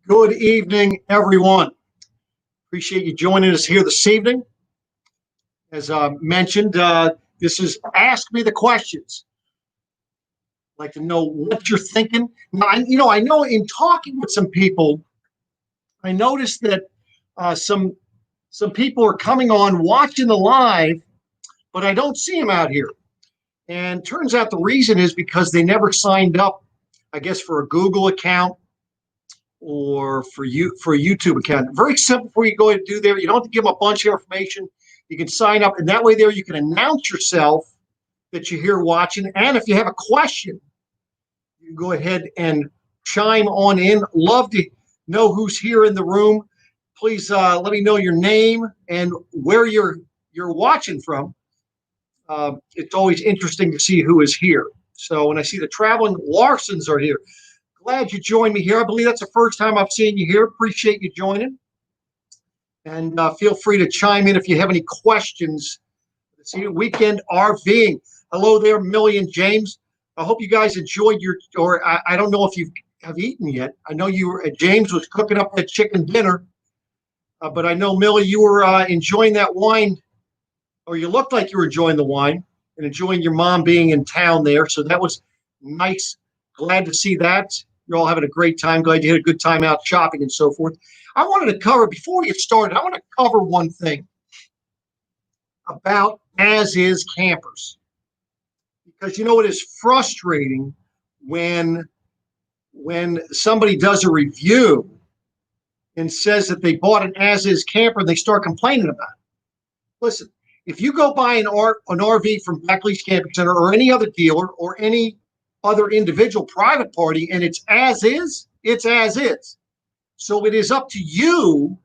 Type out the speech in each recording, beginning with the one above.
Good evening, everyone. Appreciate you joining us here this evening. As mentioned, this is Ask Me the Questions. I'd like to know what you're thinking. Now, I know in talking with some people, I noticed that some people are coming on watching the live, but I don't see them out here. And turns out the reason is because they never signed up, I guess, for a Google account or for a YouTube account. Very simple for you to go ahead and do there. You don't have to give them a bunch of information. You can sign up, and that way there you can announce yourself that you're here watching. And if you have a question, you can go ahead and chime on in. Love to know who's here in the room. Please let me know your name and where you're watching from. It's always interesting to see who is here. So when I see the traveling Larsons are here, glad you joined me here. I believe that's the first time I've seen you here. Appreciate you joining. And feel free to chime in if you have any questions. Let's see, weekend RVing. Hello there, Millie and James. I hope you guys enjoyed or I don't know if you have eaten yet. I know James was cooking up that chicken dinner. But I know, Millie, you were enjoying that wine, or you looked like you were enjoying the wine and enjoying your mom being in town there. So that was nice. Glad to see that. You're all having a great time. Glad you had a good time out shopping and so forth. I wanted to cover, before we get started, I want to cover one thing about as-is campers. Because, it is frustrating when somebody does a review and says that they bought an as-is camper and they start complaining about it. Listen, if you go buy an RV from Beckley's Camping Center or any other dealer or any other individual private party and it's as is, it's as is. So it is up to you,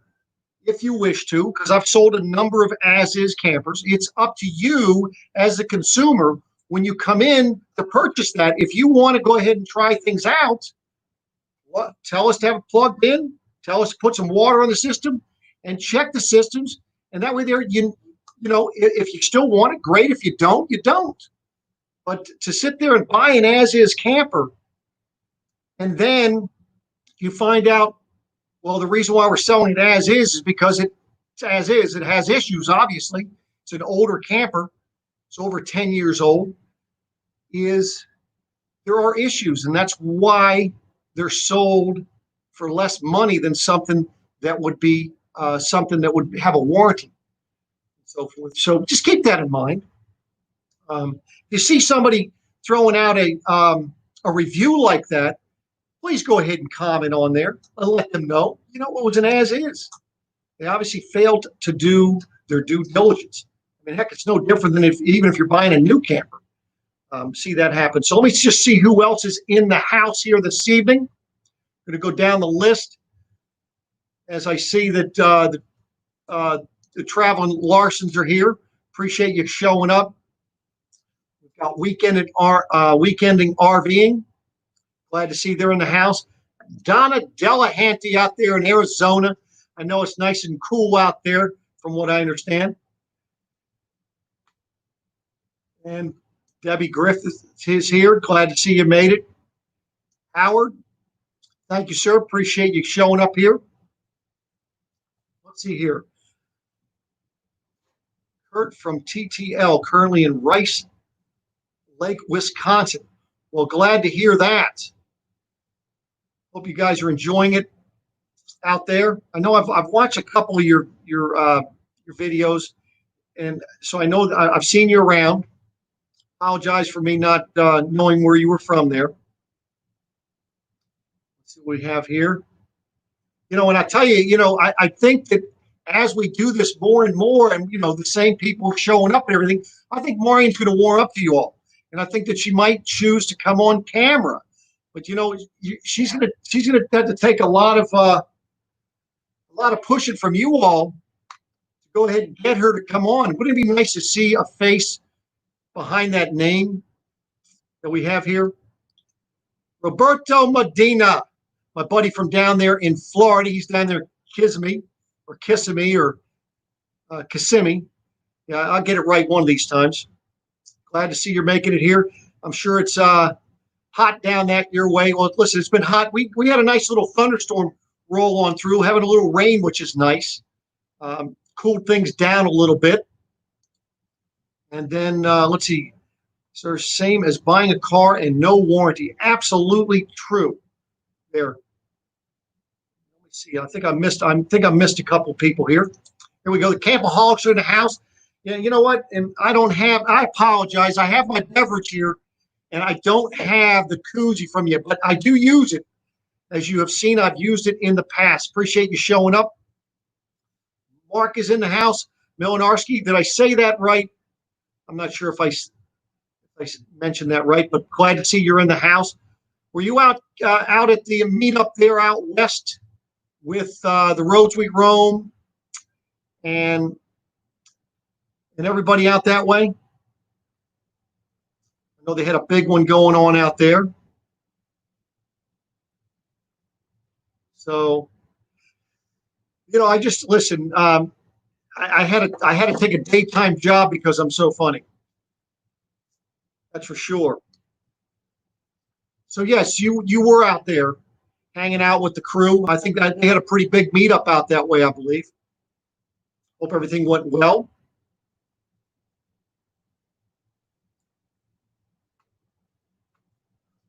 if you wish to, because I've sold a number of as-is campers. It's up to you as a consumer when you come in to purchase that. If you want to go ahead and try things out, tell us to have it plugged in. Tell us to put some water on the system and check the systems. And that way there, if you still want it, great. If you don't, you don't. But to sit there and buy an as-is camper and then you find out, well, the reason why we're selling it as is because it's as is. It has issues, obviously. It's an older camper. It's over 10 years old. There are issues, and that's why they're sold for less money than something that would be something that would have a warranty and so forth. So just keep that in mind. You see somebody throwing out a review like that, please go ahead and comment on there and let them know, what was an as-is. They obviously failed to do their due diligence. I mean, heck, it's no different than even if you're buying a new camper. See that happen. So let me just see who else is in the house here this evening. I'm going to go down the list as I see that the traveling Larsons are here. Appreciate you showing up. Got weekending RVing. Glad to see they're in the house. Donna Delahanty out there in Arizona. I know it's nice and cool out there, from what I understand. And Debbie Griffith is here. Glad to see you made it. Howard, thank you, sir. Appreciate you showing up here. Let's see here. Kurt from TTL, currently in Rice Lake, Wisconsin. Well, glad to hear that. Hope you guys are enjoying it out there. I know I've watched a couple of your videos, and so I know I've seen you around. Apologize for me not knowing where you were from there. Let's see what we have here. And I tell you, I think that as we do this more and more, and the same people showing up and everything, I think Maureen's going to warm up to you all. And I think that she might choose to come on camera, but she's gonna have to take a lot of pushing from you all to go ahead and get her to come on. Wouldn't it be nice to see a face behind that name that we have here? Roberto Medina, my buddy from down there in Florida. He's down there Kissimmee or Kissimmee. Yeah, I'll get it right one of these times. Glad to see you're making it here. I'm sure it's hot down that your way. Well, listen, it's been hot. We had a nice little thunderstorm roll on through, having a little rain, which is nice. Cooled things down a little bit. And then let's see. So same as buying a car and no warranty. Absolutely true. There. Let me see. I think I missed a couple people here. Here we go. The Campaholics are in the house. Yeah, you know what? And I apologize. I have my beverage here, and I don't have the koozie from you, but I do use it. As you have seen, I've used it in the past. Appreciate you showing up. Mark is in the house. Milinarski, did I say that right? I'm not sure if I mentioned that right, but glad to see you're in the house. Were you out at the meetup there out west with the Roads We Roam and everybody out that way? I know they had a big one going on out there. So, I just listen. I had to take a daytime job because I'm so funny. That's for sure. So yes, you were out there hanging out with the crew. I think that they had a pretty big meetup out that way, I believe. Hope everything went well.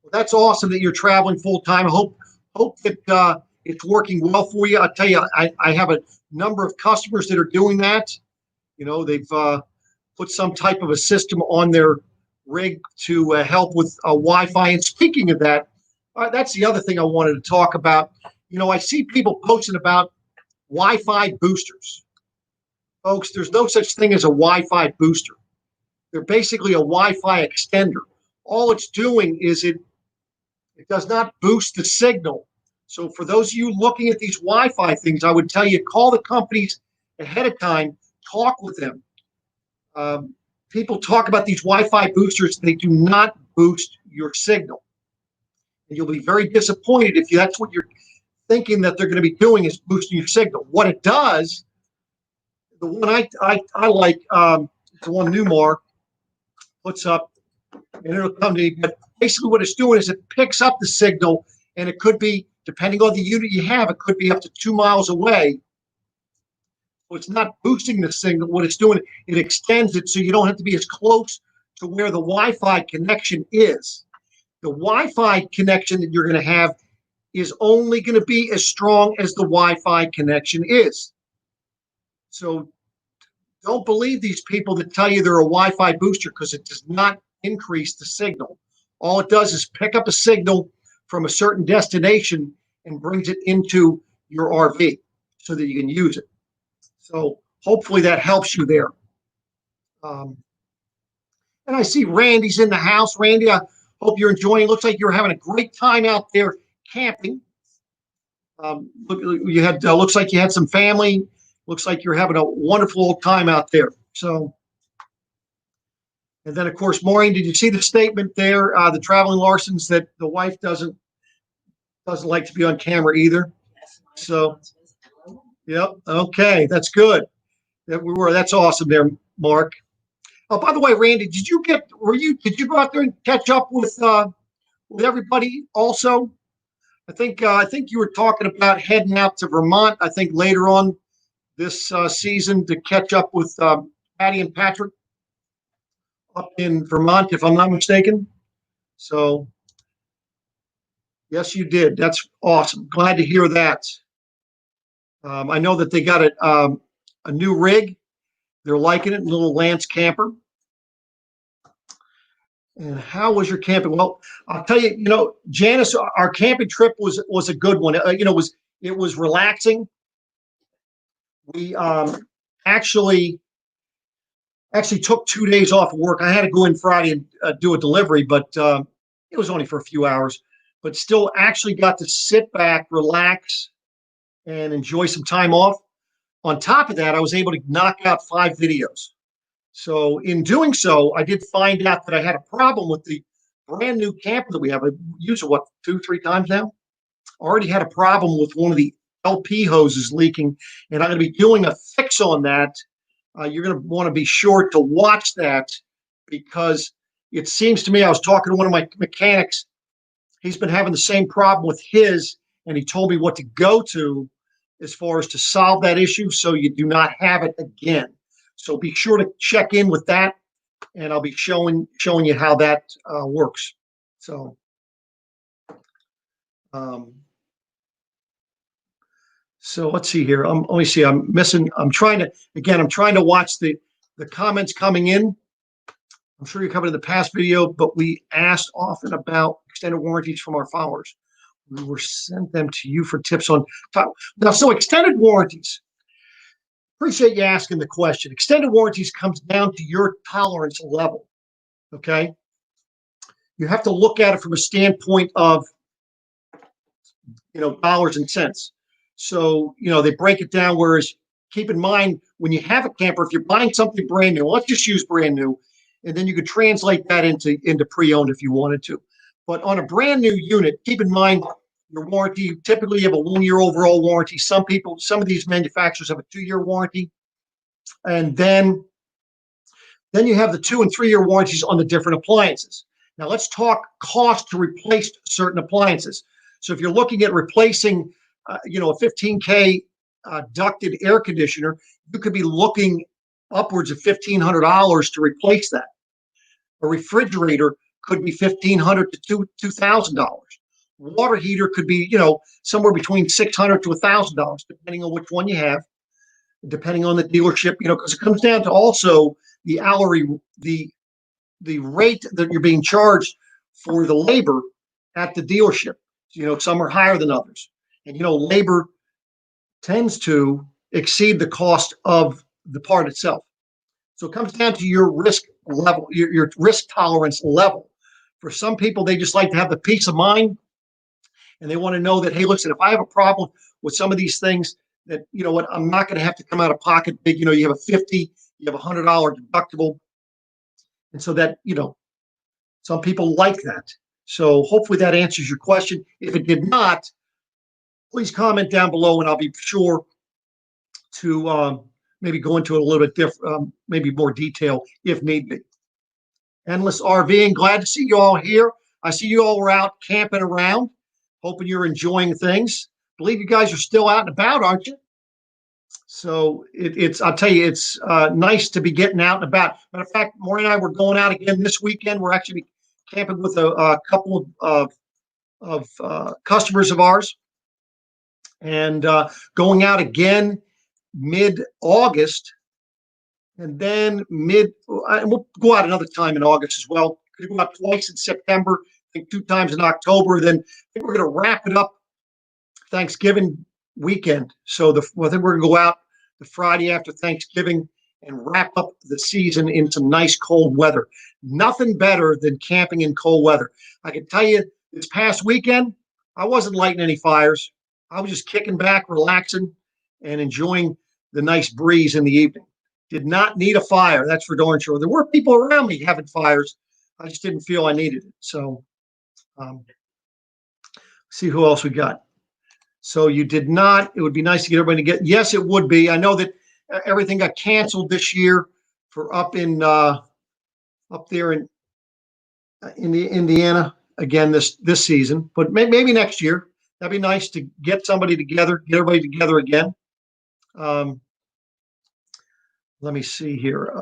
Well, that's awesome that you're traveling full time. I hope that it's working well for you. I'll tell you, I have a number of customers that are doing that. They've put some type of a system on their rig to help with Wi-Fi. And speaking of that, that's the other thing I wanted to talk about. I see people posting about Wi-Fi boosters. Folks, there's no such thing as a Wi-Fi booster. They're basically a Wi-Fi extender. All it's doing is it does not boost the signal. So for those of you looking at these Wi-Fi things, I would tell you, call the companies ahead of time, talk with them. People talk about these Wi-Fi boosters. They do not boost your signal. And you'll be very disappointed if that's what you're thinking that they're going to be doing is boosting your signal. What it does, the one I like, the one Newmar puts up, and it'll come to me. But basically what it's doing is it picks up the signal, and it could be, depending on the unit you have, it could be up to 2 miles away. So it's not boosting the signal. What it's doing, it extends it so you don't have to be as close to where the Wi-Fi connection is. The Wi-Fi connection that you're going to have is only going to be as strong as the Wi-Fi connection is. So don't believe these people that tell you they're a Wi-Fi booster, because it does not increase the signal. All it does is pick up a signal from a certain destination and brings it into your RV so that you can use it. So hopefully that helps you there. And I see Randy's in the house. Randy, I hope you're enjoying. Looks like you're having a great time out there camping. Looks like you had some family. Looks like you're having a wonderful old time out there. So, and then of course, Maureen, did you see the statement there? The traveling Larsons, that the wife doesn't like to be on camera either. So, yep. Okay, that's good. That's awesome there, Mark. Oh, by the way, Randy, did you go out there and catch up with everybody also? I think you were talking about heading out to Vermont, I think later on this season, to catch up with Patty and Patrick up in Vermont, if I'm not mistaken. So, yes, you did. That's awesome. Glad to hear that. I know that they got a new rig. They're liking it, a little Lance camper. And how was your camping? Well, I'll tell you, Janice, our camping trip was a good one. It was relaxing. We actually took 2 days off of work. I had to go in Friday and do a delivery, but it was only for a few hours. But still, actually got to sit back, relax, and enjoy some time off. On top of that, I was able to knock out 5 videos. So in doing so, I did find out that I had a problem with the brand new camper that we have. I use it, 2-3 times now? Already had a problem with one of the LP hoses leaking, and I'm going to be doing a fix on that. You're going to want to be sure to watch that, because it seems to me, I was talking to one of my mechanics, he's been having the same problem with his, and he told me what to go to as far as to solve that issue so you do not have it again. So be sure to check in with that, and I'll be showing you how that works. So so let's see here. Let me see. I'm trying to watch the comments coming in. I'm sure you covered in the past video, but we asked often about extended warranties from our followers. We were sent them to you for tips on now. So extended warranties. Appreciate you asking the question. Extended warranties comes down to your tolerance level. Okay. You have to look at it from a standpoint of, dollars and cents. So, they break it down. Whereas keep in mind, when you have a camper, if you're buying something brand new, let's just use brand new, and then you could translate that into pre-owned if you wanted to. But on a brand new unit, keep in mind your warranty. Typically, you have a 1-year overall warranty. Some of these manufacturers have a 2-year warranty, and then you have the 2 and 3-year warranties on the different appliances. Now, let's talk cost to replace certain appliances. So, if you're looking at replacing, a 15K ducted air conditioner, you could be looking upwards of $1,500 to replace that. A refrigerator could be $1,500 to $2,000. Water heater could be, somewhere between $600 to $1,000, depending on which one you have, depending on the dealership, because it comes down to also the hourly, the rate that you're being charged for the labor at the dealership. Some are higher than others, and labor tends to exceed the cost of the part itself. So it comes down to your risk level, your risk tolerance level. For some people, they just like to have the peace of mind, and they want to know that, hey, listen, if I have a problem with some of these things, that I'm not going to have to come out of pocket big. You have a $50, you have a $100 deductible, and so that some people like that. So hopefully that answers your question. If it did not, please comment down below, and I'll be sure to maybe go into it a little bit different, maybe more detail if need be. Endless RVing, glad to see you all here. I see you all were out camping around. Hoping you're enjoying things. Believe you guys are still out and about, aren't you? So I'll tell you, it's nice to be getting out and about. Matter of fact, Maureen and I were going out again this weekend. We're actually camping with a couple of customers of ours, and going out again mid-August, and then and we'll go out another time in August as well. We're going to go out twice in September, I think 2 times in October. Then I think we're going to wrap it up Thanksgiving weekend. So I think we're going to go out the Friday after Thanksgiving and wrap up the season in some nice cold weather. Nothing better than camping in cold weather. I can tell you, this past weekend, I wasn't lighting any fires. I was just kicking back, relaxing, and enjoying the nice breeze in the evening. Did not need a fire, that's for darn sure. There were people around me having fires. I just didn't feel I needed it. So, see who else we got. So you did not. It would be nice to get everybody to get. Yes, it would be. I know that everything got canceled this year for up there in Indiana again this season. But maybe next year. That'd be nice to get somebody together, get everybody together again. Let me see here.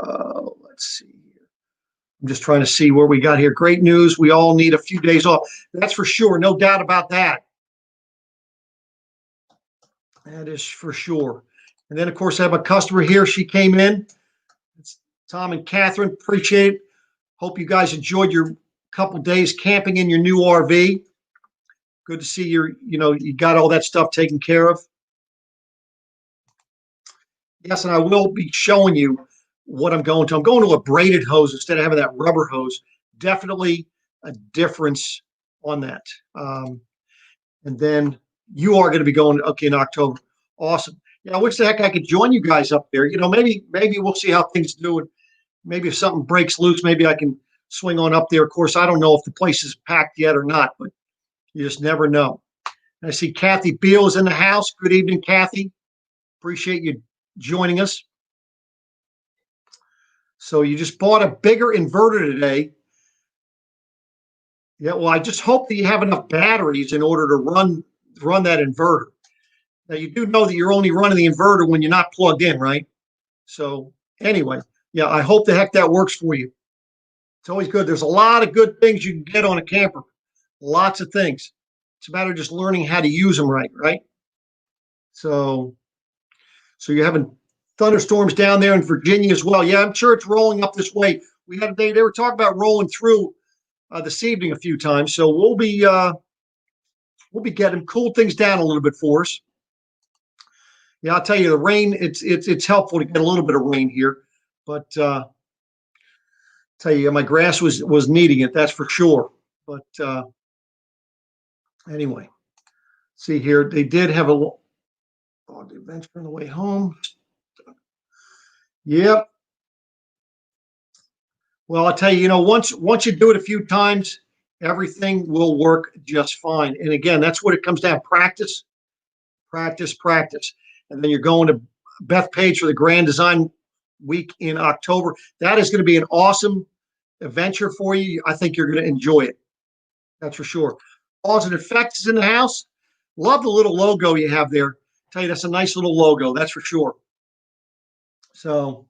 Let's see here. I'm just trying to see where we got here. Great news. We all need a few days off. That's for sure. No doubt about that. That is for sure. And then, of course, I have a customer here. She came in. It's Tom and Catherine. Appreciate it. Hope you guys enjoyed your couple days camping in your new RV. Good to see you got all that stuff taken care of. Yes, and I will be showing you what I'm going to. I'm going to a braided hose instead of having that rubber hose. Definitely a difference on that. And then you are going to be going, okay, in October. Awesome. Yeah, I wish the heck I could join you guys up there. Maybe we'll see how things do. And maybe if something breaks loose, maybe I can swing on up there. Of course, I don't know if the place is packed yet or not, but you just never know. And I see Kathy Beal is in the house. Good evening, Kathy. Appreciate you joining us. So you just bought a bigger inverter today. Yeah, well, I just hope that you have enough batteries in order to run run that inverter. Now you do know that you're only running the inverter when you're not plugged in, right? So anyway, yeah, I hope the heck that works for you. It's always good. There's a lot of good things you can get on a camper. Lots of things. It's a matter of just learning how to use them right, right? So you're having thunderstorms down there in Virginia as well. Yeah, I'm sure it's rolling up this way. They were talking about rolling through this evening a few times, so we'll be getting cool things down a little bit for us. Yeah, I'll tell you, the rain, it's helpful to get a little bit of rain here, but tell you, my grass was needing it, that's for sure. But anyway, see here, they did have a adventure on the way home. Yep. Well, I'll tell you, once you do it a few times, everything will work just fine. And again, that's what it comes down: practice, practice, practice. And then you're going to Bethpage for the Grand Design Week in October. That is going to be an awesome adventure for you. I think you're going to enjoy it. That's for sure. Cause and Effects is in the house. Love the little logo you have there. Tell you, that's a nice little logo. That's for sure. So,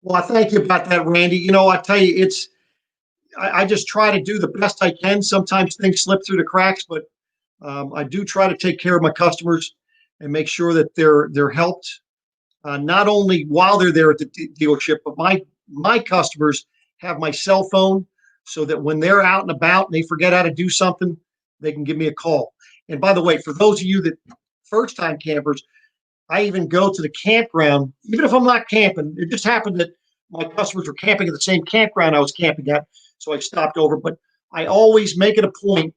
well, I thank you about that, Randy. I tell you, I just try to do the best I can. Sometimes things slip through the cracks, but I do try to take care of my customers and make sure that they're helped, not only while they're there at the dealership, but my customers have my cell phone so that when they're out and about and they forget how to do something, they can give me a call. And by the way, for those of you that first time campers, I even go to the campground, even if I'm not camping. It just happened that my customers were camping at the same campground I was camping at, so I stopped over. But I always make it a point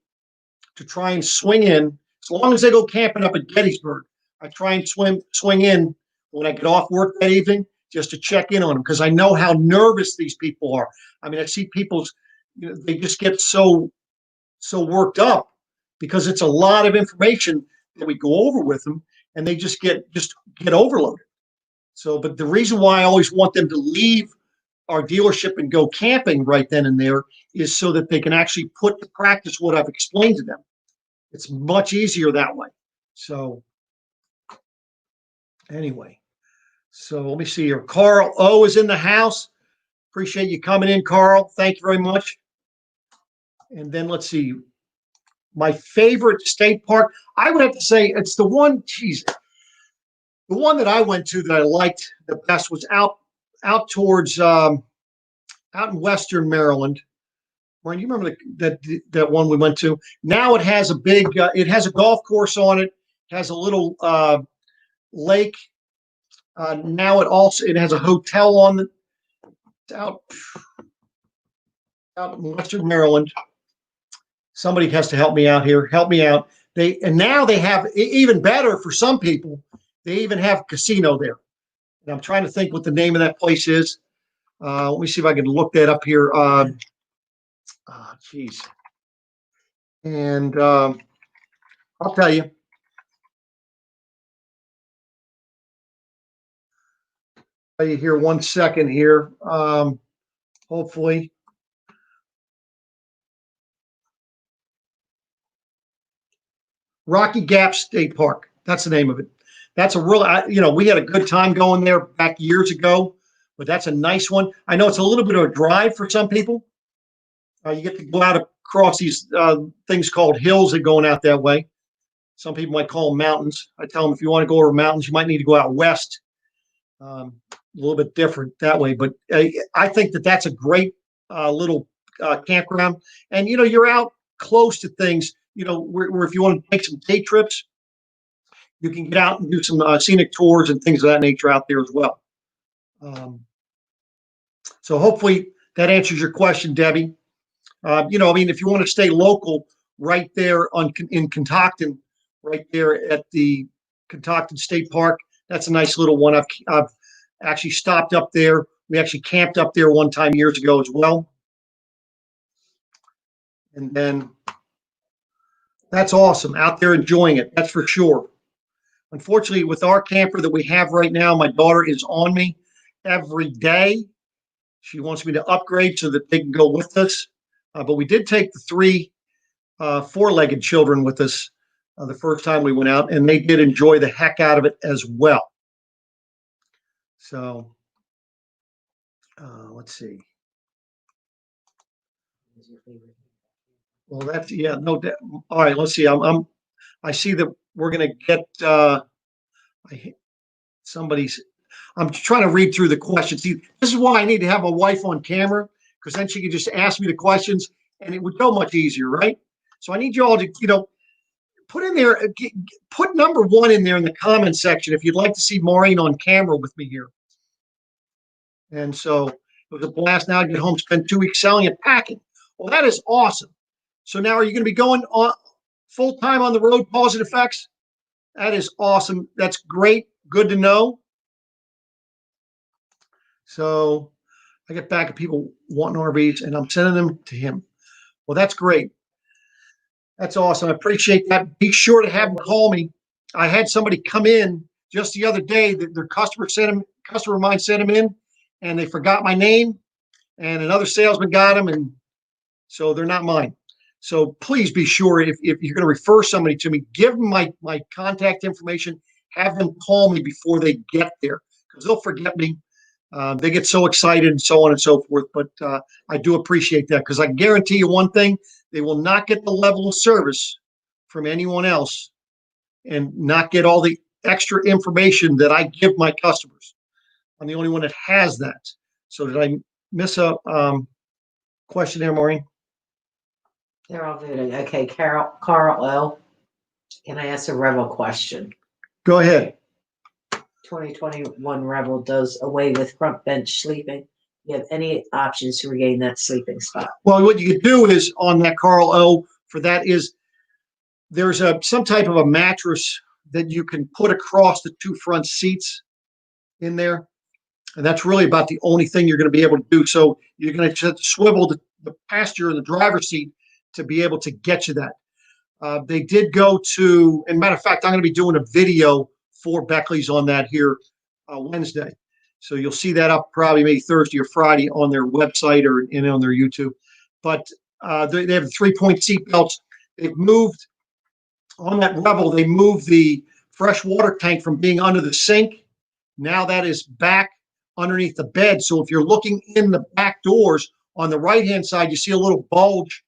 to try and swing in. As long as they go camping up at Gettysburg, I try and swing in when I get off work that evening just to check in on them, because I know how nervous these people are. I mean, I see people's, they just get so worked up because it's a lot of information that we go over with them, and they just get overloaded. So, but the reason why I always want them to leave our dealership and go camping right then and there is so that they can actually put to practice what I've explained to them. It's much easier that way. So anyway, so let me see here. Carl O is in the house. Appreciate you coming in, Carl. Thank you very much. And then let's see. My favorite state park, I would have to say it's the one, the one that I went to that I liked the best was out towards out in Western Maryland. Ryan, you remember that one we went to? Now it has a big, it has a golf course on it, has a little lake. Now it has a hotel on it. It's out in Western Maryland. Somebody has to help me out here. Help me out. Now they have, even better for some people, they even have a casino there. And I'm trying to think what the name of that place is. Let me see if I can look that up here. Geez. And I'll tell you. Tell you here 1 second here. Hopefully. Rocky Gap State Park. That's the name of it. That's a real, we had a good time going there back years ago, but that's a nice one. I know it's a little bit of a drive for some people. You get to go out across these things called hills that are going out that way. Some people might call them mountains. I tell them if you want to go over mountains, you might need to go out west. A little bit different that way. But I think that's a great little campground. And, you're out close to things, where if you want to take some day trips, you can get out and do some scenic tours and things of that nature out there as well. So hopefully that answers your question, Debbie. If you want to stay local, right there in Catoctin, right there at the Catoctin State Park, that's a nice little one. I've actually stopped up there. We actually camped up there one time years ago as well. And then that's awesome. Out there enjoying it, that's for sure. Unfortunately, with our camper that we have right now, my daughter is on me every day. She wants me to upgrade so that they can go with us. But we did take the 3 four-legged children with us the first time we went out, and they did enjoy the heck out of it as well. So let's see. Well, that's no. All right, let's see. I see that we're gonna get somebody's. I'm trying to read through the questions. See, this is why I need to have my wife on camera, because then she could just ask me the questions, and it would go much easier, right? So I need you all to, put in there, put number 1 in there in the comment section if you'd like to see Maureen on camera with me here. And so it was a blast. Now I get home, spend 2 weeks selling and packing. Well, that is awesome. So now are you going to be going on full time on the road, Cause and Effects? That is awesome. That's great. Good to know. So I get back at people wanting RVs, and I'm sending them to him. Well, that's great. That's awesome. I appreciate that. Be sure to have him call me. I had somebody come in just the other day that their customer of mine sent him in, and they forgot my name, and another salesman got him, and so they're not mine. So please be sure if you're going to refer somebody to me, give them my contact information. Have them call me before they get there, because they'll forget me. They get so excited and so on and so forth. But I do appreciate that, because I guarantee you one thing: they will not get the level of service from anyone else and not get all the extra information that I give my customers. I'm the only one that has that. So did I miss a question there, Maureen? They're all voting. Okay, Carl L. Can I ask a Revel question? Go ahead. 2021 Revel does away with front bench sleeping. You have any options to regain that sleeping spot? Well, what you could do is on that Carl O for that is there's some type of a mattress that you can put across the 2 front seats in there. And that's really about the only thing you're going to be able to do. So you're going to swivel the passenger in the driver's seat to be able to get you that. They did go to, and matter of fact, I'm going to be doing a video for Beckley's on that here Wednesday. So you'll see that up probably maybe Thursday or Friday on their website or on their YouTube. But they have the 3-point seat belts. They've moved on that Revel. They moved the fresh water tank from being under the sink. Now that is back underneath the bed. So if you're looking in the back doors on the right-hand side, you see a little bulge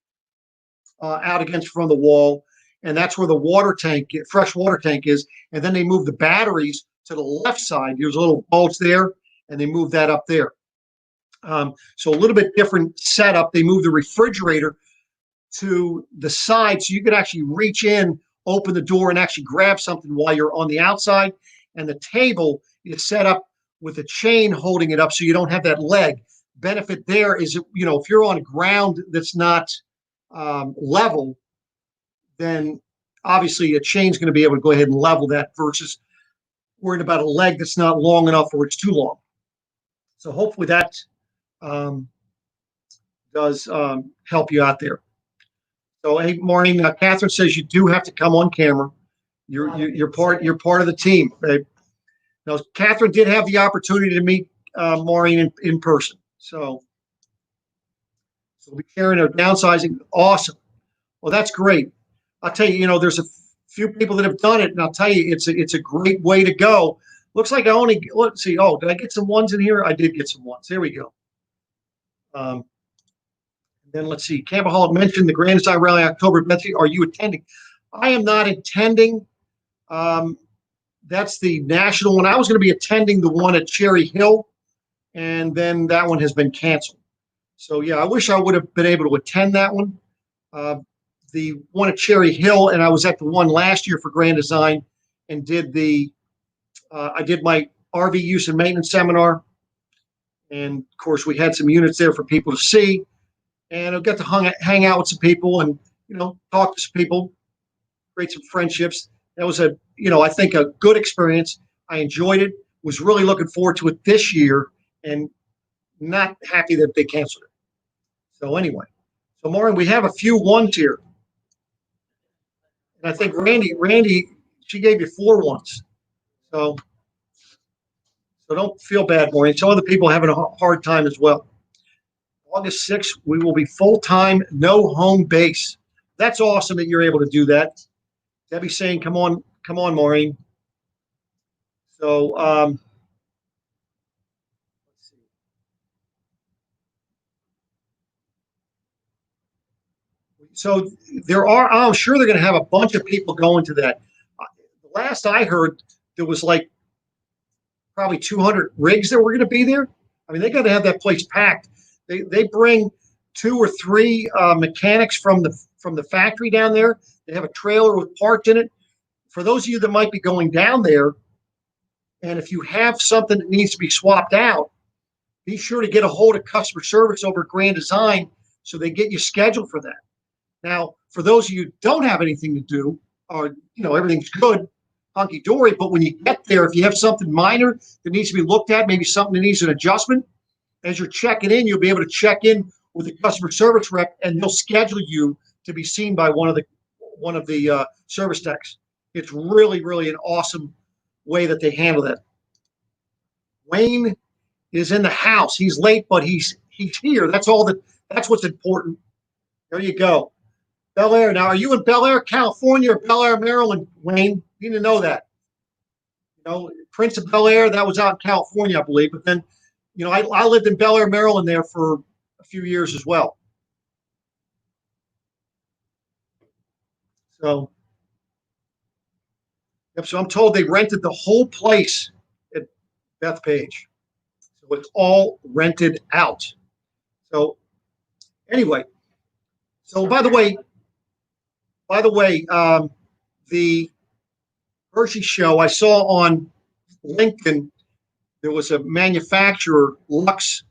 out against from the wall, and that's where the water tank, fresh water tank is. And then they move the batteries to the left side. There's a little bulge there, and they move that up there. So a little bit different setup. They move the refrigerator to the side so you could actually reach in, open the door, and actually grab something while you're on the outside. And the table is set up with a chain holding it up so you don't have that leg. Benefit there is, if you're on ground that's not level, then obviously a chain's going to be able to go ahead and level that versus worried about a leg that's not long enough or it's too long. So hopefully that does help you out there. So hey, Maureen, Catherine says you do have to come on camera. You're part of the team. Now, Catherine did have the opportunity to meet Maureen in person. So we'll be sharing a downsizing. Awesome. Well, that's great. I'll tell you, there's a few people that have done it, and I'll tell you, it's a great way to go. Looks like let's see. Oh, did I get some ones in here? I did get some ones. There we go. Then let's see. Campaholic mentioned the Grand Design Rally October. Betsy, are you attending? I am not attending. That's the national one. I was going to be attending the one at Cherry Hill, and then that one has been canceled. So yeah, I wish I would have been able to attend that one. The one at Cherry Hill, and I was at the one last year for Grand Design, and I did my RV use and maintenance seminar, and of course we had some units there for people to see, and I got to hang out with some people and talk to some people, create some friendships. That was I think a good experience. I enjoyed it. Was really looking forward to it this year, and not happy that they canceled it. So anyway, so Maureen, we have a few ones here. And I think Randy, she gave you 4 ones. So don't feel bad, Maureen. Some other people are having a hard time as well. August 6th, we will be full-time, no home base. that's awesome that you're able to do that. Debbie's saying, come on, Maureen. So, let's see. So I'm sure they're going to have a bunch of people going to that. The last I heard, there was like probably 200 rigs that were going to be there. I mean, they got to have that place packed. They bring 2 or 3 mechanics from the factory down there. They have a trailer with parts in it. For those of you that might be going down there, and if you have something that needs to be swapped out, be sure to get a hold of customer service over at Grand Design so they get you scheduled for that. Now, for those of you who don't have anything to do, or everything's good, hunky dory, but when you get there, if you have something minor that needs to be looked at, maybe something that needs an adjustment, as you're checking in, you'll be able to check in with the customer service rep, and they'll schedule you to be seen by one of the service techs. It's really, really an awesome way that they handle that. Wayne is in the house. He's late, but he's here. That's what's important. There you go. Bel Air. Now, are you in Bel Air, California, or Bel Air, Maryland, Wayne? You need to know that. Prince of Bel Air, that was out in California, I believe. But then, I lived in Bel Air, Maryland there for a few years as well. So, so I'm told they rented the whole place at Bethpage. So it's all rented out. So anyway, so by the way, the Hershey show I saw on LinkedIn, there was a manufacturer, Lux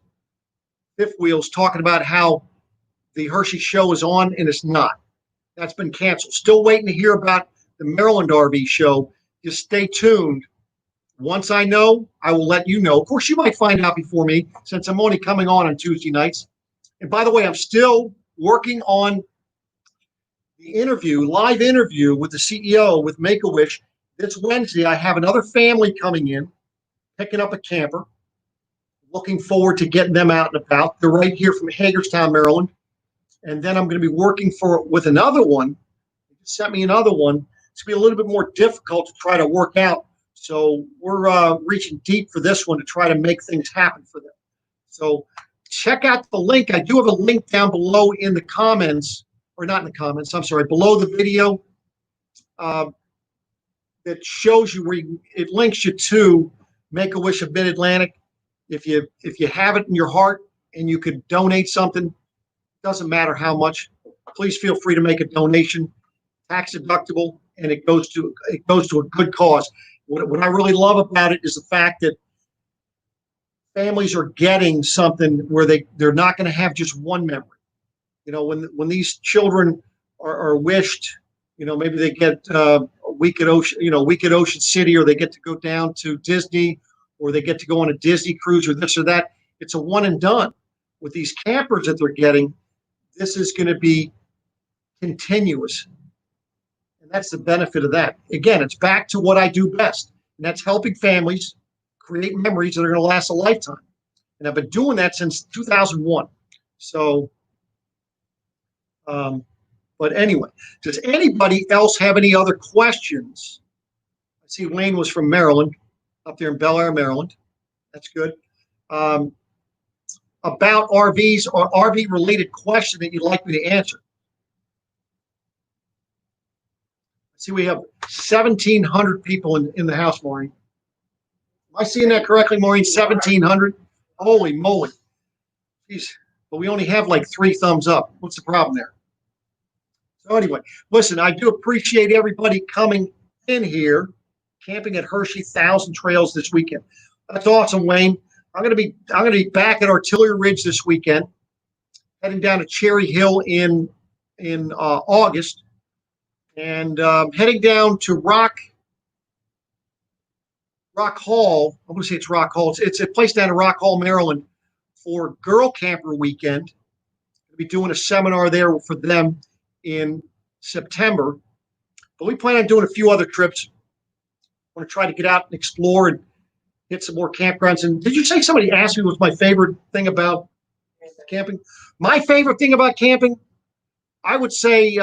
Fifth Wheels, talking about how the Hershey show is on and it's not. That's been canceled. Still waiting to hear about the Maryland RV show. Just stay tuned. Once I know, I will let you know. Of course, you might find out before me since I'm only coming on Tuesday nights. And by the way, I'm still working on the live interview with the CEO with Make-A-Wish. This Wednesday, I have another family coming in, picking up a camper. Looking forward to getting them out and about. They're right here from Hagerstown, Maryland. And then I'm going to be working with another one. They just sent me another one. It's going to be a little bit more difficult to try to work out. So we're reaching deep for this one to try to make things happen for them. So check out the link. I do have a link down below in the comments, or not in the comments, I'm sorry, below the video that shows you it links you to Make-A-Wish of Mid-Atlantic. If you have it in your heart and you could donate something, doesn't matter how much, please feel free to make a donation, tax deductible, and it goes to a good cause. What I really love about it is the fact that families are getting something where they're not going to have just one memory. When these children are wished, maybe they get a week at Ocean City, or they get to go down to Disney, or they get to go on a Disney cruise, or this or that. It's a one and done. With these campers that they're getting, this is going to be continuous. And that's the benefit of that. Again, it's back to what I do best, and that's helping families create memories that are going to last a lifetime. And I've been doing that since 2001. So, but anyway, does anybody else have any other questions? I see Wayne was from Maryland, up there in Bel Air, Maryland. That's good. About RVs or RV-related question that you'd like me to answer. I see we have 1,700 people in the house, Maureen. Am I seeing that correctly, Maureen? 1,700? Holy moly. Jeez. But we only have like 3 thumbs up. What's the problem there? So anyway, listen, I do appreciate everybody coming in here, camping at Hershey Thousand Trails this weekend. That's awesome, Wayne. I'm gonna be back at Artillery Ridge this weekend, heading down to Cherry Hill in August, and heading down to Rock Hall. I'm gonna say it's Rock Hall. It's a place down in Rock Hall, Maryland, for Girl Camper Weekend. We'll be doing a seminar there for them in September, but we plan on doing a few other trips. I want to try to get out and explore and hit some more campgrounds. And did you say somebody asked me what's my favorite thing about camping? My favorite thing about camping, I would say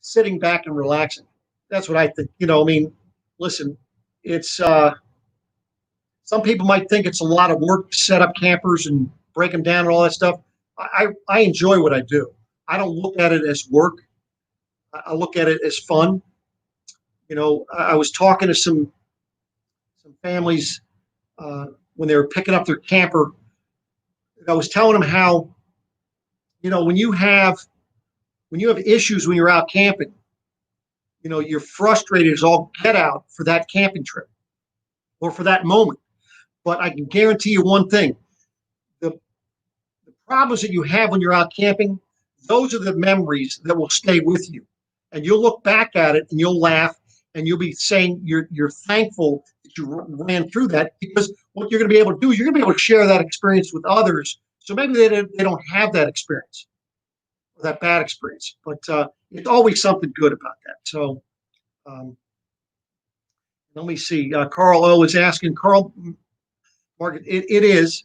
sitting back and relaxing. That's what I think. I mean, listen, it's some people might think it's a lot of work to set up campers and break them down and all that stuff. I enjoy what I do. I don't look at it as work. I look at it as fun. I was talking to some families when they were picking up their camper. I was telling them how, when you have issues when you're out camping, you're frustrated as all get out for that camping trip or for that moment. But I can guarantee you one thing: the problems that you have when you're out camping, those are the memories that will stay with you, and you'll look back at it and you'll laugh and you'll be saying you're thankful that you ran through that, because what you're going to be able to do is you're going to be able to share that experience with others. So maybe they don't have that experience, or that bad experience, but it's always something good about that. So let me see. Carl O is asking. Carl, Mark, it is.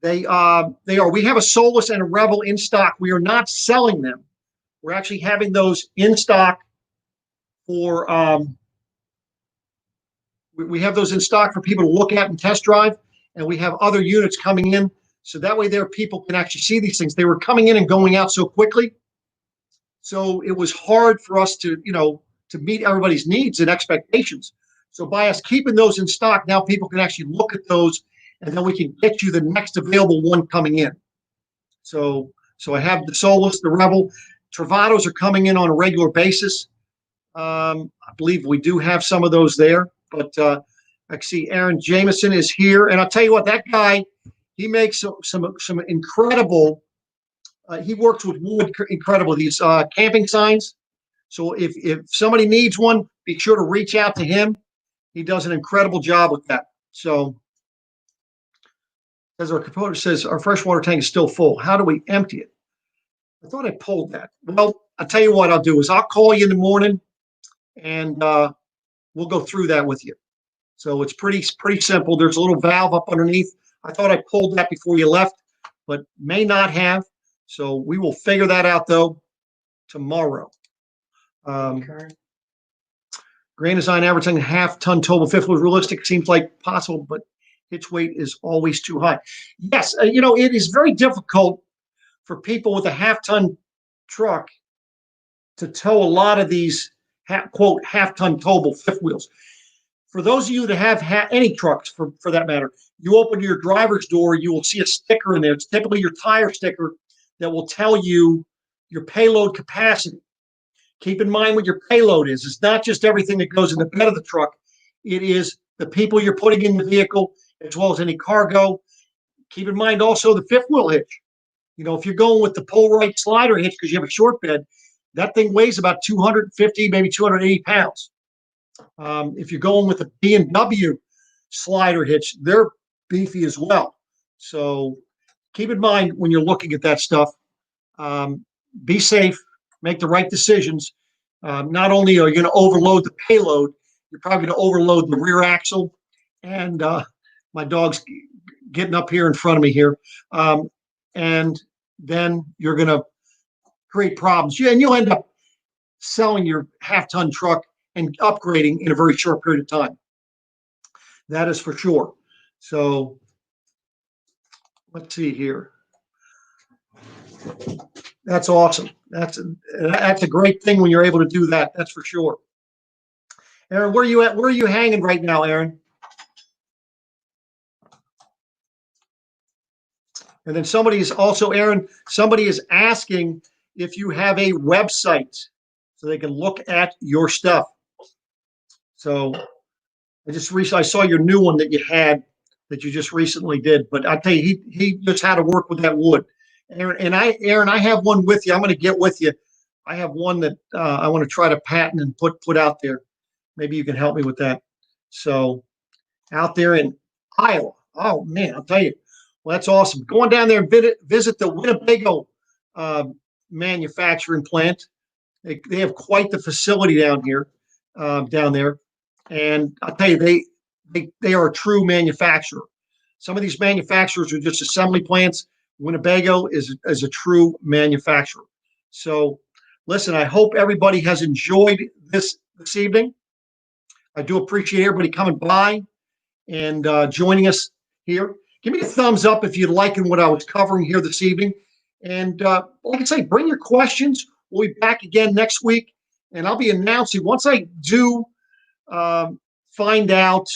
They are. We have a Solus and a Rebel in stock. We are not selling them. We're actually having those in stock for. We have those in stock for people to look at and test drive, and we have other units coming in, so that way people can actually see these things. They were coming in and going out so quickly, so it was hard for us to meet everybody's needs and expectations. So by us keeping those in stock, now people can actually look at those, and then we can get you the next available one coming in. So I have the Solus, the Rebel. Travados are coming in on a regular basis. I believe we do have some of those there, but I see Aaron Jameson is here, and I'll tell you what, that guy, he makes some incredible. He works with wood, incredible, these camping signs. So if somebody needs one, be sure to reach out to him. He does an incredible job with that. So, as our component says, our freshwater tank is still full. How do we empty it? I thought I pulled that. Well, I'll tell you what I'll do is I'll call you in the morning, and we'll go through that with you. So it's pretty simple. There's a little valve up underneath. I thought I pulled that before you left, but may not have. So we will figure that out, though, tomorrow. Grand Design advertising half-ton towable fifth wheel realistic seems like possible, but hitch weight is always too high. Yes, it is very difficult for people with a half-ton truck to tow a lot of these quote half-ton towable fifth wheels. For those of you that have any trucks, for that matter, you open your driver's door, you will see a sticker in there. It's typically your tire sticker that will tell you your payload capacity. Keep in mind what your payload is. It's not just everything that goes in the bed of the truck. It is the people you're putting in the vehicle, as well as any cargo. Keep in mind also the fifth wheel hitch. If you're going with the pull right slider hitch because you have a short bed, that thing weighs about 250, maybe 280 pounds. If you're going with a B&W slider hitch, they're beefy as well. So keep in mind when you're looking at that stuff, be safe, make the right decisions. Not only are you going to overload the payload, you're probably going to overload the rear axle. And my dog's getting up here in front of me here. And then you're going to create problems. Yeah, and you'll end up selling your half-ton truck and upgrading in a very short period of time. That is for sure. So let's see here. That's awesome. That's a great thing when you're able to do that. That's for sure. Aaron, where are you at? Where are you hanging right now, Aaron? And then somebody is asking if you have a website so they can look at your stuff. So I saw your new one that you had that you just recently did, but I tell you, he knows how to work with that wood. Aaron, I have one with you. I'm going to get with you. I have one that I want to try to patent and put out there. Maybe you can help me with that. So out there in Iowa. Oh man, I'll tell you. Well, that's awesome. Go on down there and visit the Winnebago manufacturing plant. They have quite the facility down there. And I'll tell you, they are a true manufacturer. Some of these manufacturers are just assembly plants. Winnebago is a true manufacturer. So, listen, I hope everybody has enjoyed this evening. I do appreciate everybody coming by and joining us here. Give me a thumbs up if you're liking what I was covering here this evening. And like I say, bring your questions. We'll be back again next week, and I'll be announcing once I do find out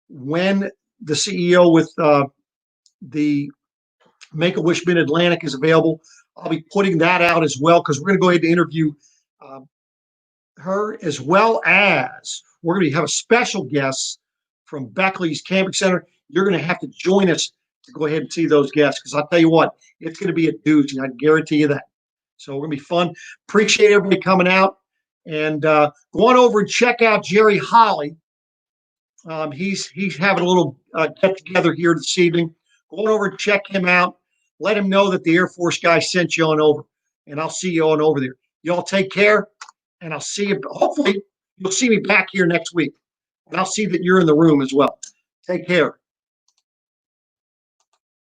when the CEO with the Make-A-Wish Mid-Atlantic is available. I'll be putting that out as well because we're going to go ahead and interview her, as well as we're going to have a special guest from Beckley's Camping Center. You're going to have to join us to go ahead and see those guests because I'll tell you what, it's going to be a doozy. I guarantee you that. So we're going to be fun. Appreciate everybody coming out. And go on over and check out Jerry Holly. He's having a little get together here this evening. Go on over and check him out. Let him know that the Air Force guy sent you on over, and I'll see you on over there. Y'all take care, and I'll see you. Hopefully, you'll see me back here next week, and I'll see that you're in the room as well. Take care.